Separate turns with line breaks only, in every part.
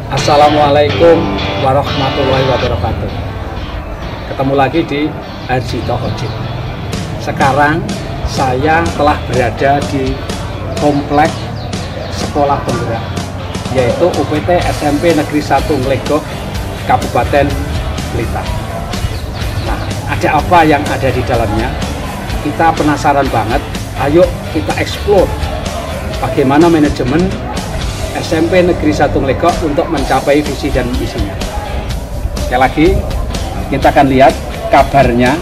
Assalamualaikum warahmatullahi wabarakatuh. Ketemu lagi di Arjito Ojek. Sekarang saya telah berada di komplek sekolah penggerak, yaitu UPT SMP Negeri 1 Nglegok, Kabupaten Blitar. Nah, ada apa yang ada di dalamnya? Kita penasaran banget. Ayo kita explore bagaimana manajemen SMP Negeri 1 Nglegok untuk mencapai visi dan misinya. Sekali lagi, kita akan lihat kabarnya.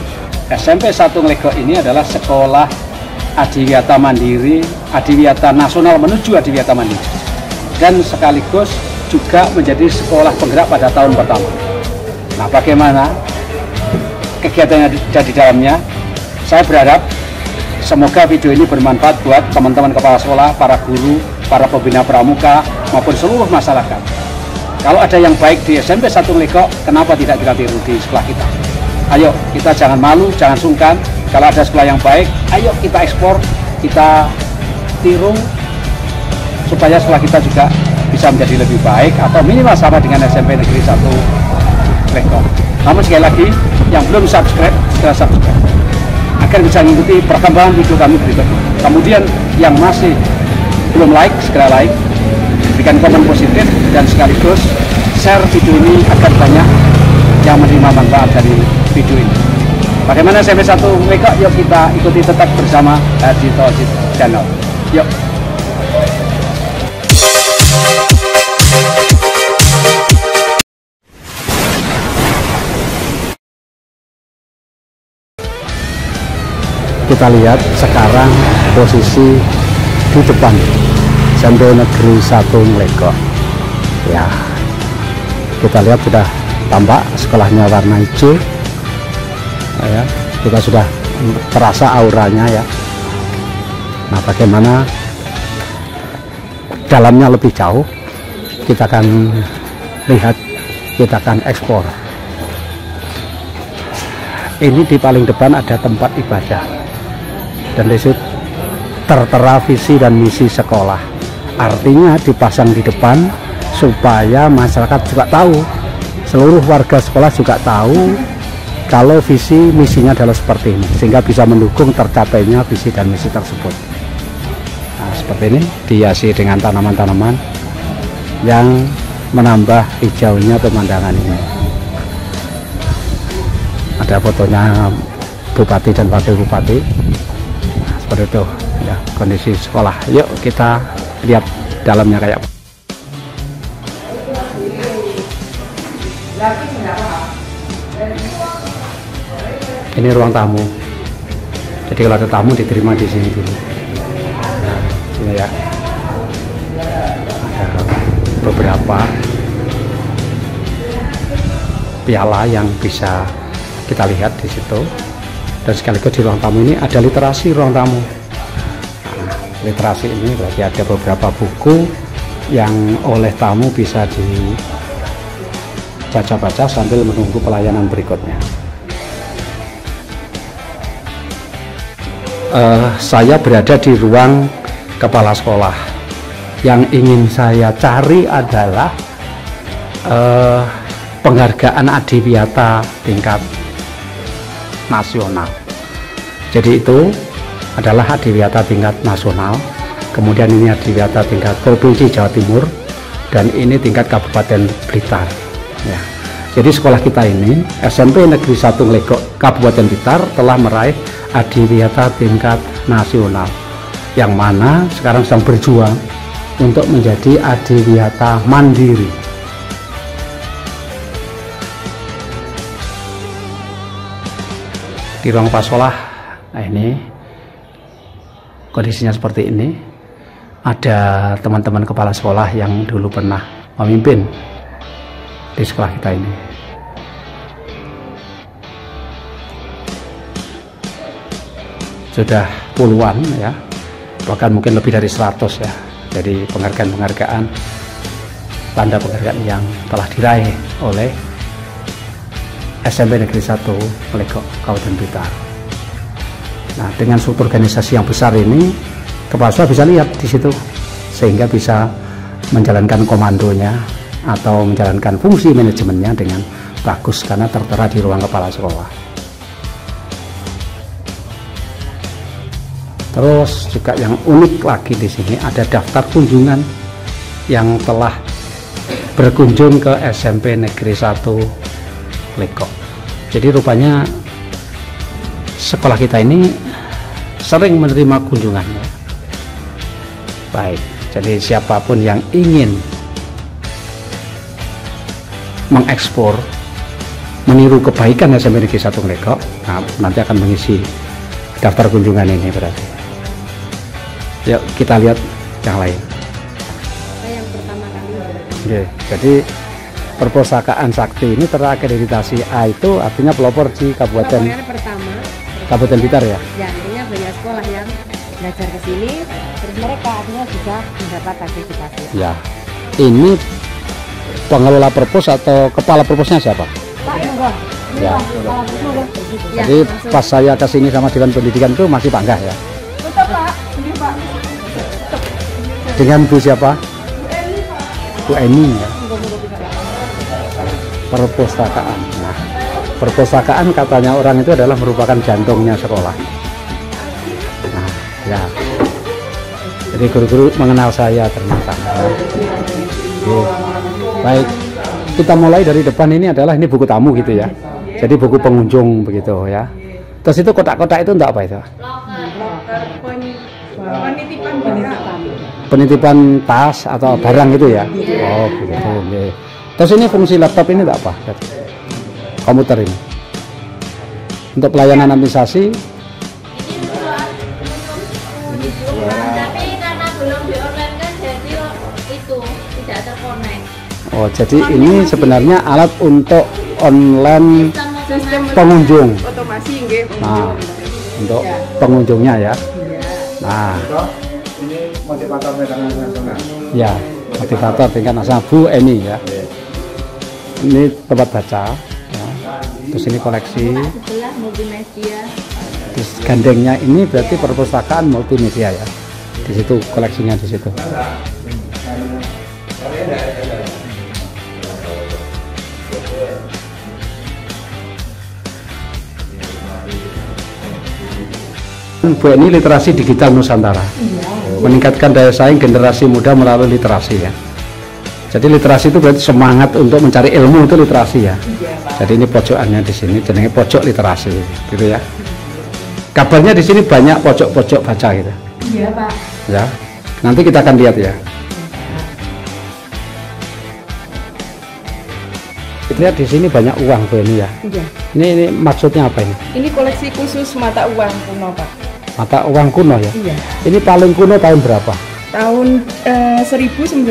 SMP 1 Nglegok ini adalah sekolah adiwiyata mandiri, adiwiyata nasional menuju adiwiyata mandiri, dan sekaligus juga menjadi sekolah penggerak pada tahun pertama. Nah, bagaimana kegiatan yang ada di dalamnya? Saya berharap semoga video ini bermanfaat buat teman-teman kepala sekolah, para guru, para pembina pramuka, maupun seluruh masyarakat. Kalau ada yang baik di SMP 1 Nglegok, kenapa tidak kita tiru di sekolah kita? Ayo, kita jangan malu, jangan sungkan. Kalau ada sekolah yang baik, ayo kita ekspor, kita tiru, supaya sekolah kita juga bisa menjadi lebih baik, atau minimal sama dengan SMP Negeri 1 Nglegok. Namun sekali lagi, yang belum subscribe, segera subscribe, agar bisa mengikuti perkembangan video kami berikutnya. Kemudian yang masih belum like, segera like, berikan komen positif, dan sekaligus share video ini agar banyak yang menerima manfaat dari video ini. Bagaimana SMP 1 Nglegok? Yuk kita ikuti tetap bersama Arjito Ojek Channel. Yuk. Kita lihat sekarang posisi di depan SMP Negeri 1 Nglegok. Ya, kita lihat sudah tampak sekolahnya warna hijau. Ya, kita sudah terasa auranya ya. Nah, bagaimana dalamnya lebih jauh, kita akan lihat, kita akan ekspor. Ini di paling depan ada tempat ibadah, dan disitu tertera visi dan misi sekolah. Artinya dipasang di depan supaya masyarakat juga tahu, seluruh warga sekolah juga tahu kalau visi misinya adalah seperti ini, sehingga bisa mendukung tercapainya visi dan misi tersebut. Nah, seperti ini dihiasi dengan tanaman-tanaman yang menambah hijaunya pemandangan ini. Ada fotonya bupati dan wakil bupati. Nah, seperti itu ya kondisi sekolah. Yuk kita lihat dalamnya kayak apa. Ini ruang tamu. Jadi kalau ada tamu diterima di sini dulu. Nah, sini ya. Ada beberapa piala yang bisa kita lihat di situ. Dan sekaligus di ruang tamu ini ada literasi ruang tamu. Nah, literasi ini berarti ada beberapa buku yang oleh tamu bisa dibaca-baca sambil menunggu pelayanan berikutnya. Saya berada di ruang kepala sekolah. Yang ingin saya cari adalah penghargaan adiwiyata tingkat nasional. Jadi itu adalah adiwiyata tingkat nasional, kemudian ini adiwiyata tingkat provinsi Jawa Timur, dan ini tingkat Kabupaten Blitar ya. Jadi sekolah kita ini SMP Negeri 1 Nglegok Kabupaten Blitar telah meraih adiwiyata tingkat nasional, yang mana sekarang sedang berjuang untuk menjadi adiwiyata mandiri. Di ruang pasolah, nah ini kondisinya seperti ini. Ada teman-teman kepala sekolah yang dulu pernah memimpin di sekolah kita ini. Sudah puluhan ya, bahkan mungkin lebih dari 100 ya. Jadi penghargaan-penghargaan, tanda penghargaan yang telah diraih oleh SMP Negeri 1 Nglegok Kabupaten Blitar. Nah, dengan struktur organisasi yang besar ini, kepala sekolah bisa lihat di situ, sehingga bisa menjalankan komandonya atau menjalankan fungsi manajemennya dengan bagus karena tertera di ruang kepala sekolah. Terus juga yang unik lagi di sini ada daftar kunjungan yang telah berkunjung ke SMP Negeri 1 Legok. Jadi rupanya sekolah kita ini sering menerima kunjungan. Baik, jadi siapapun yang ingin mengekspor, meniru kebaikan SMP Negeri 1 Legok, nah, nanti akan mengisi daftar kunjungan ini berarti. Yuk kita lihat yang lain.
Yang pertama kali.
Oke, jadi perpustakaan sakti ini terakreditasi A, itu artinya pelopor di Kabupaten
Pertama.
Blitar ya.
Ya, artinya banyak sekolah yang belajar ke sini, terus mereka akhirnya bisa mendapat akreditasi.
Ya, ini pengelola perpus atau kepala perpusnya siapa?
Pak, monggo.
Ya.
Ya,
Jadi
langsung.
pas saya kesini sama Dewan Pendidikan itu masih Pak Enggah ya.
Betul, Pak. Ini, Pak.
Dengan Bu siapa? Bu Eni ya. Perpustakaan. Nah, perpustakaan katanya orang itu adalah merupakan jantungnya sekolah. Nah, ya. Jadi guru-guru mengenal saya ternyata. Oke. Baik, kita mulai dari depan. Ini adalah buku tamu gitu ya. Jadi buku pengunjung begitu ya. Terus itu kotak-kotak itu untuk apa itu? Penitipan tas atau barang gitu ya. Oh begitu. Oke. Terus ini fungsi laptop ini untuk apa? Komputer ini untuk pelayanan administrasi.
Tapi karena belum di online kan jadi itu tidak terkonek.
Oh jadi ini sebenarnya alat untuk online
Sistem
pengunjung.
otomasi nggih.
Nah, untuk pengunjungnya ya. Nah,
Ini motivator tingkat nasional.
ya motivator tingkat nasional Bu Eni ya. Ini tempat baca. Ya. Terus ini koleksi.
Sebelah multimedia.
Terus gandengnya ini berarti perpustakaan multimedia ya. Di situ koleksinya di situ. Bu Eni literasi digital Nusantara, meningkatkan daya saing generasi muda melalui literasi ya. Jadi literasi itu berarti semangat untuk mencari ilmu, itu literasi ya. Jadi ini pojokannya di sini, jenenge pojok literasi, gitu ya. Kabarnya di sini banyak pojok-pojok baca gitu.
Iya, Pak.
Ya, nanti kita akan lihat ya. Kita lihat di sini banyak uang Bu Eni ya.
Iya.
Ini maksudnya apa ini?
Ini koleksi khusus mata uang kuno, Pak.
Mata uang kuno ya.
Iya.
Ini paling kuno tahun berapa?
Tahun 1926.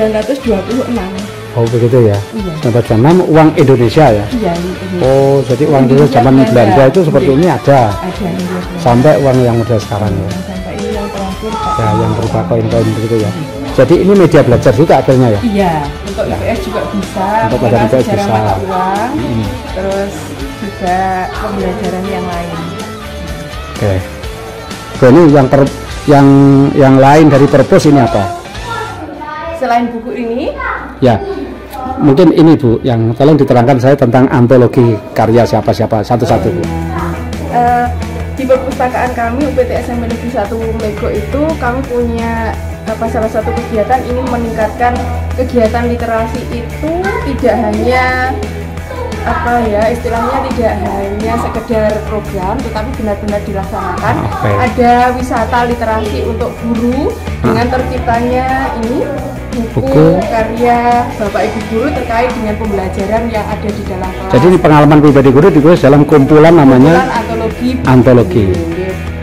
Oh begitu ya.
Iya.
1926 uang Indonesia ya.
Iya, ini.
Oh jadi uang Indonesia zaman Belanda itu seperti ini ada.
Ada ini.
Sampai uang yang model sekarang ya.
Sampai ini yang terakhir, Pak.
Ya yang berupa koin-koin begitu ya. Jadi ini media belajar juga akhirnya ya.
Iya, untuk IPS juga bisa,
Untuk
mengenal
pelajaran IPS
sejarah
bisa.
mata uang, terus juga pembelajaran yang lain.
Oke. Oke, ini yang lain dari perpus ini apa?
Selain buku ini,
Ya. Mungkin ini Bu, yang tolong diterangkan saya tentang antologi karya siapa-siapa satu-satu Bu.
di perpustakaan kami UPT SMP Negeri 1 Legok itu kami punya salah satu kegiatan ini meningkatkan kegiatan literasi itu tidak hanya istilahnya tidak hanya sekedar program tetapi benar-benar dilaksanakan.
Oke.
Ada wisata literasi untuk guru dengan terciptanya ini buku karya Bapak Ibu guru terkait dengan pembelajaran yang ada di dalam kelas.
Jadi ini pengalaman pribadi guru ditulis dalam kumpulan namanya antologi.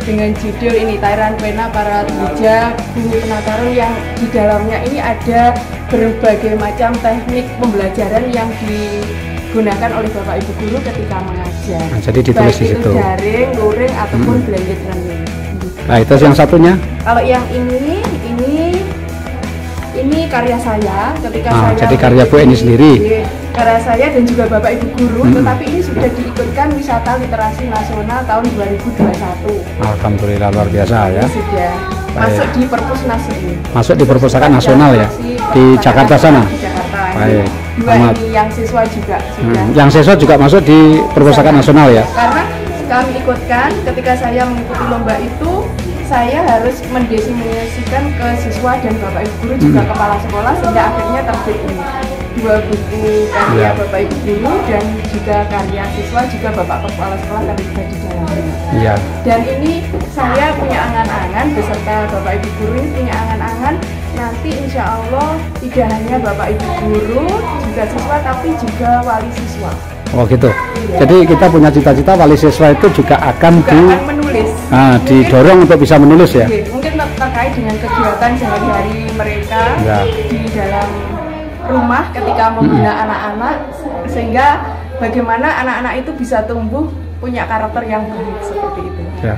Dengan judul ini Tairan Pena Para Bijak Guru Penatarun, yang di dalamnya ini ada berbagai macam teknik pembelajaran yang digunakan oleh Bapak Ibu guru ketika mengajar.
Nah, jadi ditulis
baik
di
itu
situ.
daring, luring ataupun blended learning.
Nah, itu yang satunya.
Kalau yang ini karya saya ketika saya
Jadi karya Bu Eni sendiri.
karya saya dan juga Bapak Ibu guru, tetapi ini sudah diikutkan wisata literasi nasional tahun 2021.
Alhamdulillah luar biasa ya.
Ini sudah masuk di Perpusnas ini.
Masuk di perpustakaan nasional ya. Di Jakarta sana.
Di Jakarta.
Baik.
dua
Amat.
ini yang siswa juga sudah.
Yang siswa juga masuk di perpustakaan nasional ya?
Karena kami ikutkan ketika saya mengikuti lomba itu, saya harus mendefinisikan ke siswa dan bapak ibu guru juga kepala sekolah, sehingga akhirnya terbit ini 2 buku karya bapak ibu guru dan juga karya siswa juga bapak kepala sekolah terlibat di dalamnya.
Iya.
Dan ini saya punya angan-angan beserta bapak ibu guru ini punya angan-angan nanti insya Allah tidak hanya bapak ibu guru juga siswa tapi juga wali siswa.
Oh gitu. Jadi kita punya cita-cita wali siswa itu juga akan
Juga akan menulis.
Didorong untuk bisa menulis ya.
Mungkin terkait dengan kegiatan sehari-hari mereka di dalam rumah ketika membina anak-anak, sehingga bagaimana anak-anak itu bisa tumbuh punya karakter yang baik seperti itu.
Ya.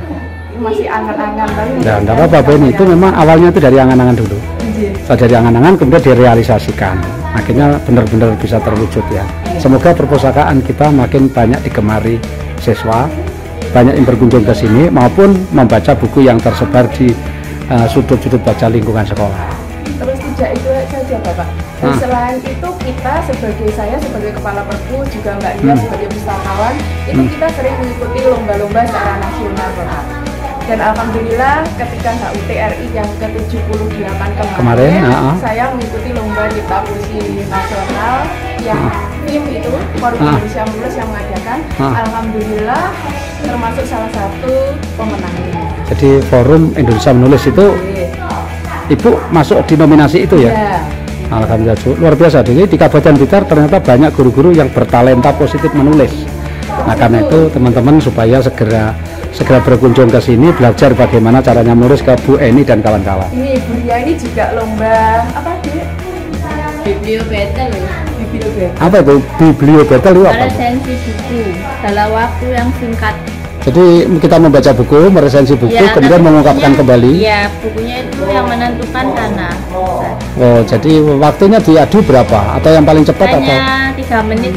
Masih angan-angan tapi.
Ya, enggak apa-apa Bu ini. Itu memang awalnya itu dari angan-angan dulu. Dari angan-angan kemudian direalisasikan. Akhirnya benar-benar bisa terwujud ya. Semoga perpustakaan kita makin banyak digemari siswa, banyak yang berkunjung ke sini maupun membaca buku yang tersebar di sudut-sudut baca lingkungan sekolah.
Terus tidak itu saja Bapak. Dan selain itu kita saya sebagai kepala perpu juga Mbak Nia sebagai pustakawan itu kita sering mengikuti lomba-lomba secara nasional Bapak. Dan alhamdulillah ketika HUT RI yang ke-78 kemarin saya mengikuti lomba Cipta Puisi Nasional yang tim itu Forum Indonesia Menulis yang mengadakan. Alhamdulillah termasuk salah satu pemenangnya.
Jadi Forum Indonesia Menulis itu Ibu masuk di nominasi itu ya?
Ya.
Alhamdulillah luar biasa. Jadi di Kabupaten Blitar ternyata banyak guru-guru yang bertalenta positif menulis. Nah karena itu teman-teman supaya segera berkunjung ke sini belajar bagaimana caranya menulis ke Bu Eni dan kawan-kawan.
Ini Bu Ria ini juga lomba apa Dek?
Biblio battle.
Biblio battle.
Apa itu biblio battle itu apa?
Resensi buku dalam waktu yang singkat.
Jadi kita membaca buku, meresensi buku,
Ya,
kemudian mengungkapkan kembali.
Iya, bukunya itu yang menentukan karena.
Oh, jadi waktunya diadu berapa? Atau yang paling cepat atau?
Hanya 3 menit.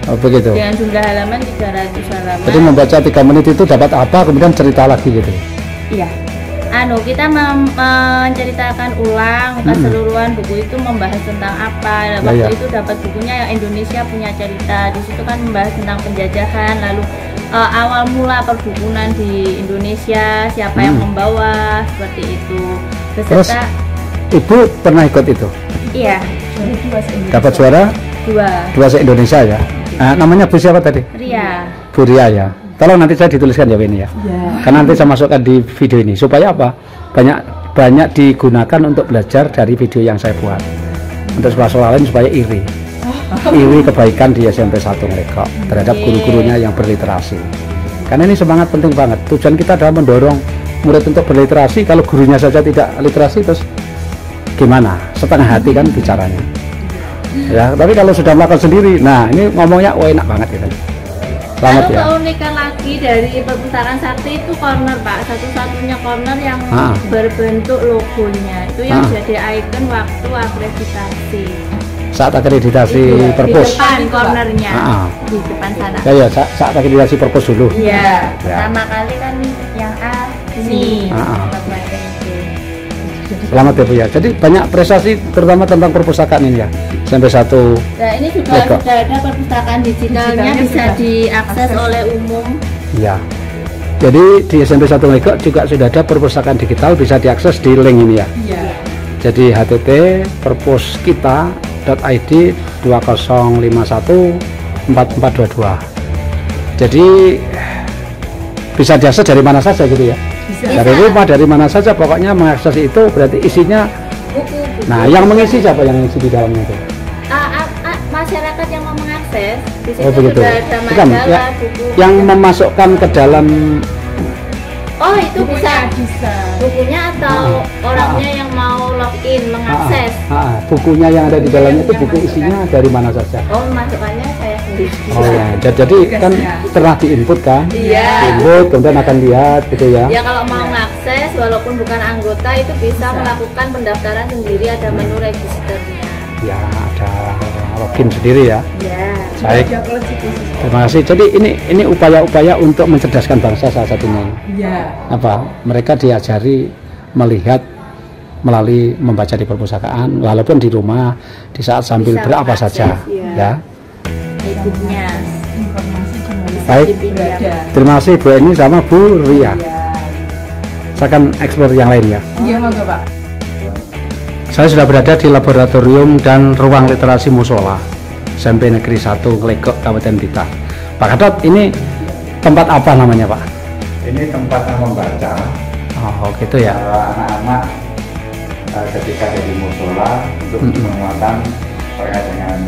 Oh begitu.
Dengan jumlah halaman 300 halaman.
Jadi membaca 3 menit itu dapat apa, kemudian cerita lagi gitu.
Iya. Kita menceritakan ulang keseluruhan buku itu membahas tentang apa. Waktu itu dapat bukunya yang Indonesia punya cerita. Di situ kan membahas tentang penjajahan, lalu awal mula perbukunan di Indonesia, siapa yang membawa, seperti itu.
Terus Ibu pernah ikut itu?
Iya.
Dapat juara? 2 se-Indonesia ya. Namanya Bu siapa tadi?
Ria.
Bu Ria ya. Tolong nanti saya dituliskan ya ini ya. Karena nanti saya masukkan di video ini supaya apa? Banyak digunakan untuk belajar dari video yang saya buat. Untuk sekolah lain supaya iri kebaikan di SMP 1 Ngelegok terhadap guru-gurunya yang berliterasi. Karena ini semangat penting banget. Tujuan kita adalah mendorong murid untuk berliterasi. Kalau gurunya saja tidak literasi terus gimana? Setengah hati kan bicaranya. Ya, tapi kalau sudah melakukan sendiri, nah ini ngomongnya enak banget gitu. Selamat
Lalu
ya.
keunikan lagi dari perpustakaan Sakti itu corner Pak, satu-satunya corner yang berbentuk logonya itu yang jadi ikon waktu akreditasi.
Saat akreditasi perpus.
Di depan cornernya, di depan sana.
Ya saat akreditasi perpus dulu.
Iya. Pertama kali kan yang A ini.
Selamat ya Bu ya. Jadi banyak prestasi terutama tentang perpustakaan ini ya. Sampai 1.
Nah ini juga sudah ada perpustakaan digitalnya bisa diakses oleh umum.
Ya. Jadi di SMP 1 Ngelegok juga sudah ada perpustakaan digital bisa diakses di link ini ya.
Iya.
Jadi http://perpuskita.id 20514422. Jadi bisa diakses dari mana saja gitu ya. Dari rumah, dari mana saja, pokoknya mengakses itu berarti isinya
buku.
Nah yang mengisi siapa yang mengisi di dalamnya itu?
Masyarakat yang mau mengakses di situ
begitu.
sudah ada
Bukan,
majalah, buku
yang memasukkan ke dalam.
Oh itu bisa bukunya atau orangnya yang mau login mengakses.
Bukunya yang ada di dalamnya itu buku isinya dari mana saja?
Oh masukannya saya sendiri.
Oh ya, jadi kan pernah diinput kan?
Iya.
Input kemudian akan lihat gitu ya.
Ya kalau mau mengakses walaupun bukan anggota itu bisa melakukan pendaftaran sendiri, ada menu registernya.
Ya ada login sendiri ya.
Ya.
Baik. Terima kasih. Jadi ini upaya-upaya untuk mencerdaskan bangsa salah satunya.
Iya.
Apa? Mereka diajari melihat melalui membaca di perpustakaan, walaupun di rumah di saat sambil
Bisa
berapa
mengakses,
saja, ya.
e-booknya.
Informasi gimana
Baik.
berada.
Terima kasih Bu Eni sama Bu Ria. Saya akan eksplor yang lain ya.
Iya, monggo Pak.
Saya sudah berada di laboratorium dan ruang literasi musola SMP Negeri 1 Nglegok, Kabupaten Blitar. Pak Gatot, ini tempat apa namanya Pak?
Ini tempat membaca.
Oh gitu ya.
Anak-anak ketika di musola untuk menguatkan terkait dengan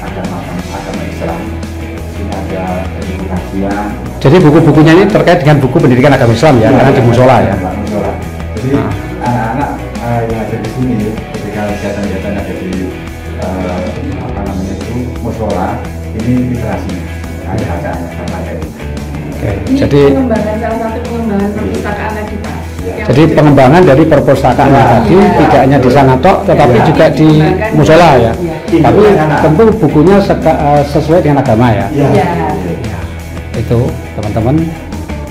agama Islam. Sini ada kajian.
Jadi buku-bukunya ini terkait dengan buku pendidikan agama Islam ya, karena di musola ya.
Musola. Jadi anak-anak yang ada di sini ketika kegiatan-kegiatan ada di apa namanya itu musola, ini literasinya ada itu.
Oke,
Ini
jadi
pengembangan, salah satu pengembangan perpustakaan tadi Pak. Yang
jadi
sudah-
pengembangan dari perpustakaan tadi
Iya.
tidak hanya di sana tok, tetapi
Iya.
juga di
Dikembangkan
musola ya.
Iya.
Tapi tentu bukunya sesuai dengan agama ya.
Iya.
Itu teman-teman,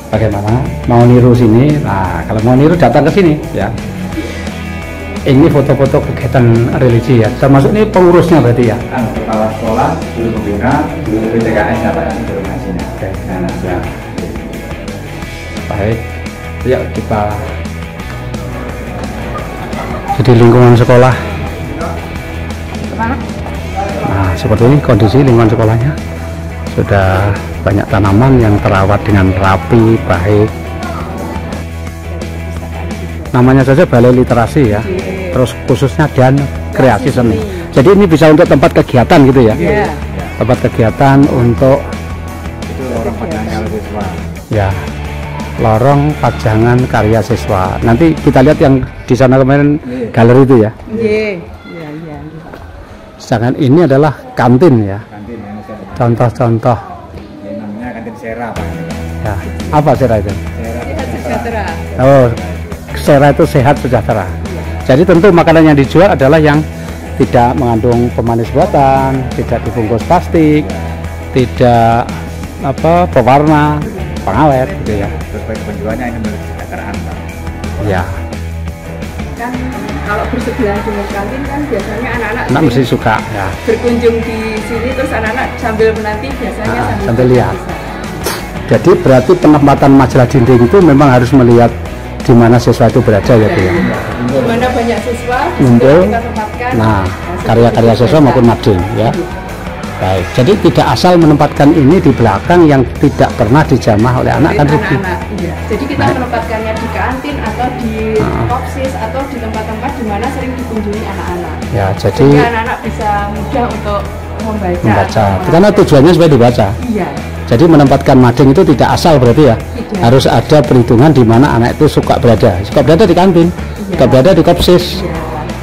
bagaimana mau niru sini? Nah, kalau mau niru datang ke sini ya. Ini foto-foto kegiatan religi ya, termasuk ini pengurusnya berarti ya.
Kepala sekolah, guru pembina, guru PTKS apa informasinya. Nah, ya.
Baik, ya kita jadi lingkungan sekolah. Nah, seperti ini kondisi lingkungan sekolahnya. Sudah banyak tanaman yang terawat dengan rapi, baik. Namanya saja Balai Literasi ya. Terus khususnya dan kreasi seni. Jadi ini bisa untuk tempat kegiatan gitu ya.
Iya.
Tempat kegiatan untuk
Itu orang pajangan siswa.
ya lorong pajangan karya siswa. Nanti kita lihat yang di sana kemarin galeri itu ya.
Iya. Iya, iya.
Sedangkan ini adalah kantin ya.
Kantin yang saya
Contoh-contoh
yang namanya kantin Sera Pak.
ya. Apa Sera itu?
Sera
Sehat sejahtera.
Oh, Sera itu sehat sejahtera. Jadi tentu makanan yang dijual adalah yang tidak mengandung pemanis buatan, tidak dibungkus plastik, tidak apa pewarna, pengawet gitu ya.
Terus bagi penjualnya ini menurut kesejahteraan Pak.
Ya,
Kan kalau bersebelahan dengan kantin kan biasanya anak-anak
anak mesti suka ya.
berkunjung di sini terus anak-anak sambil menanti biasanya
Sambil lihat.
bisa.
Jadi berarti penempatan majalah dinding itu memang harus melihat di mana siswa itu berada ya Bu ya.
Di mana banyak siswa
Ngumpul.
kita tempatkan.
Nah, karya-karya siswa maupun mading ya. Baik, jadi tidak asal menempatkan ini di belakang yang tidak pernah dijamah oleh anak kan rugi.
Anak-anak, iya. Jadi kita menempatkannya di kantin atau di kopsis atau di tempat-tempat di mana sering dikunjungi anak-anak.
Ya,
Sehingga
jadi
anak-anak bisa mudah untuk membaca.
membaca.
atau
Karena
mengakses.
tujuannya supaya dibaca.
Iya.
Jadi menempatkan mading itu tidak asal berarti ya.
Tidak.
Harus ada perhitungan di mana anak itu suka berada. Suka berada di kantin, suka berada di kopsis.
Iya.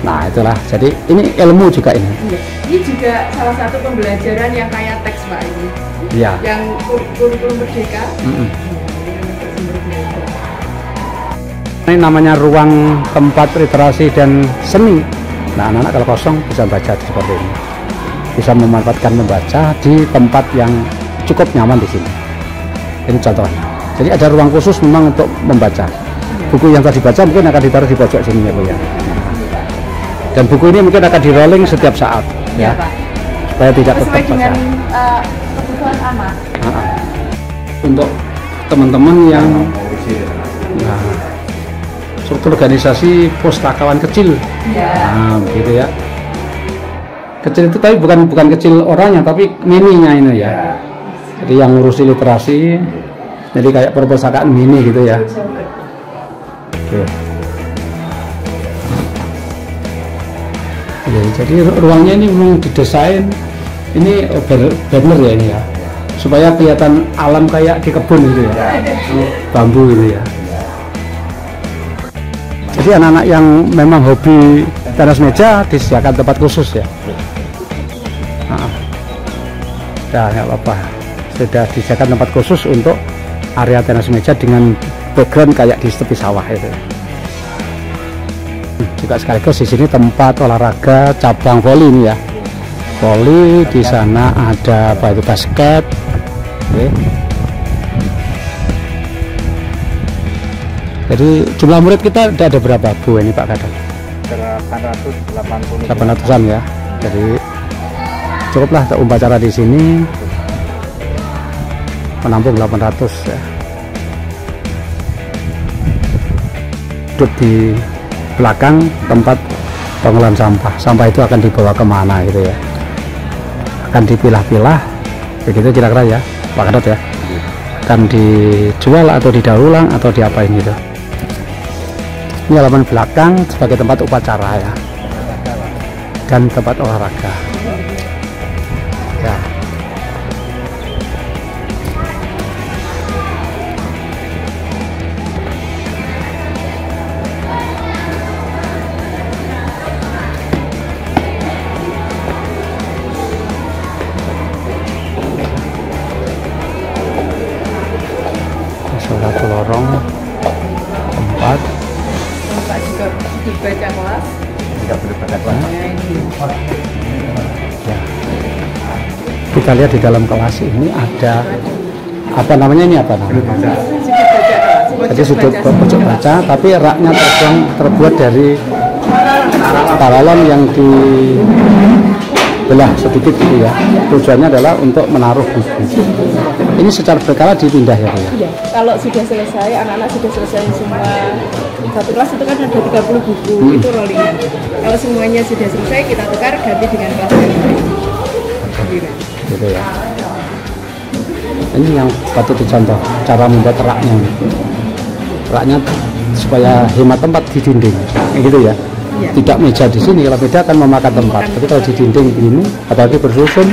Nah, itulah. Jadi ini ilmu juga ini.
Iya. Ini juga salah satu pembelajaran yang kayak teks Pak ini.
Ya.
Yang kurikulum merdeka.
Mm-mm.
Yang bersumber belajar.
Ini namanya ruang tempat literasi dan seni. Nah, anak-anak kalau kosong bisa baca seperti ini. Bisa memanfaatkan membaca di tempat yang cukup nyaman di sini. Ini contohnya. Jadi ada ruang khusus memang untuk membaca. Buku yang tadi baca mungkin akan ditaruh di pojok sini ya Bu ya. Dan buku ini mungkin akan di rolling setiap saat ya,
Pak.
supaya tidak
Sesuai
tetap
dengan
baca.
kebutuhan anak.
Untuk teman-teman yang
Mengurusi literasi.
nah, struktur organisasi pustakawan kecil.
Iya.
Nah, begitu ya. Kecil itu tapi bukan kecil orangnya, tapi mininya ini ya. Jadi yang ngurusi literasi, jadi kayak perpustakaan mini gitu ya. Oke. Ya, jadi ruangnya ini memang didesain ini banner ya ini ya, supaya kelihatan alam kayak di kebun gitu ya, bambu gitu ya. Jadi anak-anak yang memang hobi teras meja disediakan tempat khusus ya. Ya nggak apa-apa, sudah disediakan tempat khusus untuk area teras meja dengan background kayak di tepi sawah itu. Juga sekaligus di sini tempat olahraga cabang voli ini ya. Voli di sana ada apa itu basket. Oke. Jadi jumlah murid kita ada berapa Bu ini Pak Kadang?
880
800-an ya. Jadi cukuplah untuk upacara di sini menampung 800 ya. Duduk di belakang tempat pengolahan sampah. Sampah itu akan dibawa kemana gitu ya? Akan dipilah-pilah, begitu kira-kira ya, Pak Kadot ya. Akan dijual atau didaur ulang atau diapain gitu. Ini halaman belakang sebagai tempat upacara ya, dan tempat olahraga. Ya. Salah satu lorong tempat
juga dibaca kelas.
tidak boleh baca kelas.
ya. Kita lihat di dalam kelas ini ada apa namanya, ini apa namanya? Jadi sudut pojok baca, tapi raknya terbuat dari paralon yang dibelah sedikit gitu ya. Tujuannya adalah untuk menaruh buku. Ini secara berkala dipindah ya Pak ya?
Iya, kalau sudah selesai, anak-anak sudah selesai semua satu kelas itu kan ada 30 buku, itu rollingan. Kalau semuanya sudah selesai, kita tukar ganti dengan kelas yang lain.
Gitu ya. Ini yang patut dicontoh, cara membuat raknya. Raknya supaya hemat tempat di dinding, kayak gitu ya.
Iya.
Tidak meja di sini, kalau beda akan memakan tempat. Tapi kalau di dinding begini, apalagi bersusun,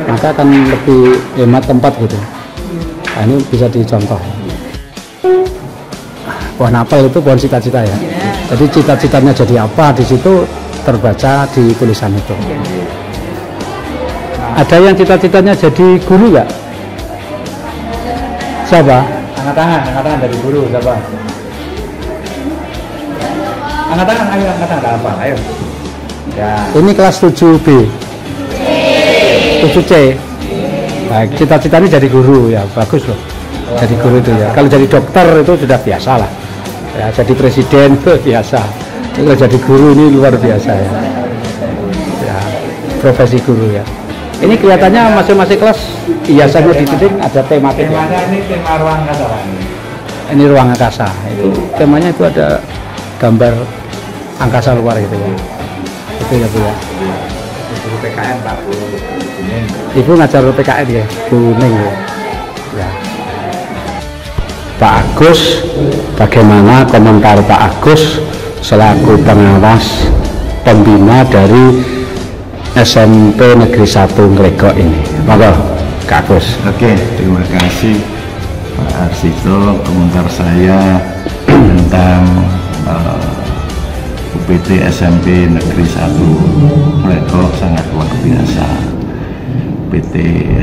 maka akan lebih hemat tempat gitu. Nah, ini bisa dicontoh. Pohon apel itu pohon cita-cita ya. Jadi cita-citanya jadi apa di situ terbaca di tulisan itu. Ada yang cita-citanya jadi guru nggak? Siapa?
Angkat tangan dari guru siapa? Angkat tangan, ayo angkat tangan, nggak apa, ayo. Ya.
Ini kelas 7B. 7C. Baik, cita-citanya jadi guru ya, bagus loh. Jadi guru itu ya. Kalau jadi dokter itu sudah biasa lah. Ya, jadi presiden itu biasa. Kalau jadi guru ini luar biasa ya. Ya, profesi guru ya. Ini kelihatannya masing-masing kelas hiasannya di dinding ada tematik.
Temanya ini tema ruang angkasa.
Ini ruang angkasa. Itu temanya itu ada gambar angkasa luar gitu ya. Itu ya Bu ya.
Guru PKN Pak Bu Kuning.
Ibu ngajar PKN ya, Kuning ya. Ya. Pak Agus, bagaimana komentar Pak Agus selaku pengawas pembina dari SMP Negeri 1 Nglegok ini? Monggo, Kak Agus.
Oke, terima kasih Pak Arsito. Komentar saya tentang UPT SMP Negeri 1 Nglegok sangat luar biasa. UPT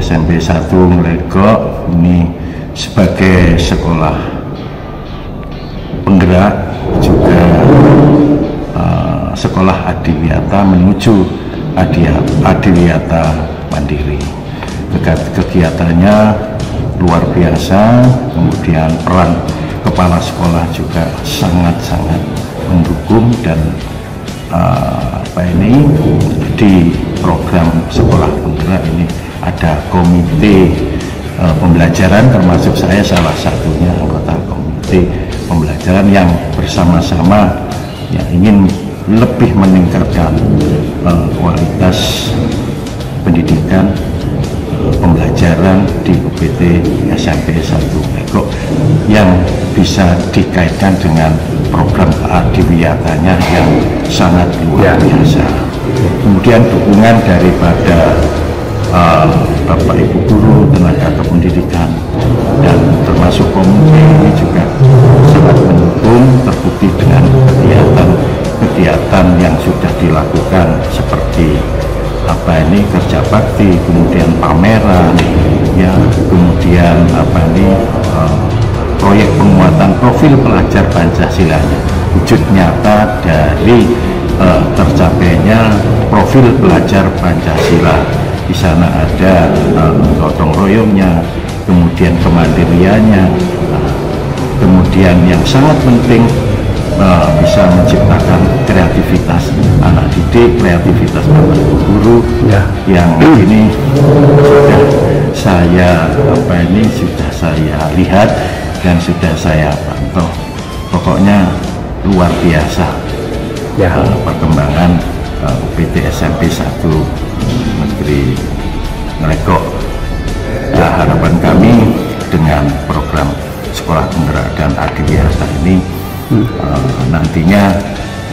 SMP 1 Nglegok ini sebagai sekolah penggerak, juga sekolah adiwiyata menuju adiwiyata mandiri. Kegiatannya luar biasa, kemudian peran kepala sekolah juga sangat-sangat mendukung, dan di program sekolah penggerak ini ada komite pembelajaran, termasuk saya salah satunya anggota komite pembelajaran yang bersama-sama yang ingin lebih meningkatkan kualitas pendidikan pembelajaran di UPT SMP 1 Nglegok yang bisa dikaitkan dengan program adiwiyatanya yang sangat luar biasa. Kemudian dukungan daripada Bapak Ibu guru, tenaga kependidikan, dan termasuk komite ini juga sangat mendukung, terbukti dengan kegiatan yang sudah dilakukan seperti kerja bakti, kemudian pameran, ya, kemudian proyek penguatan profil pelajar Pancasila, wujud nyata dari tercapainya profil pelajar Pancasila. Di sana ada gotong royongnya, kemudian kemandiriannya, kemudian yang sangat penting bisa menciptakan kreativitas anak didik, kreativitas bapak guru yang ini sudah saya lihat dan sudah saya pantau. Pokoknya luar biasa perkembangan UPT SMP 1 Negeri Ngelegok. Harapan kami dengan program Sekolah Penggerak dan Adiwiyata ini nantinya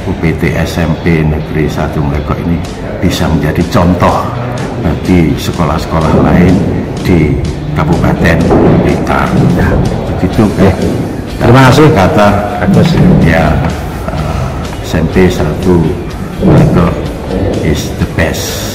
UPT SMP Negeri 1 Ngelegok ini bisa menjadi contoh bagi sekolah-sekolah lain di Kabupaten Blitar. Begitu
Terima kasih
kata ya, SMP 1 Ngelegok is the best.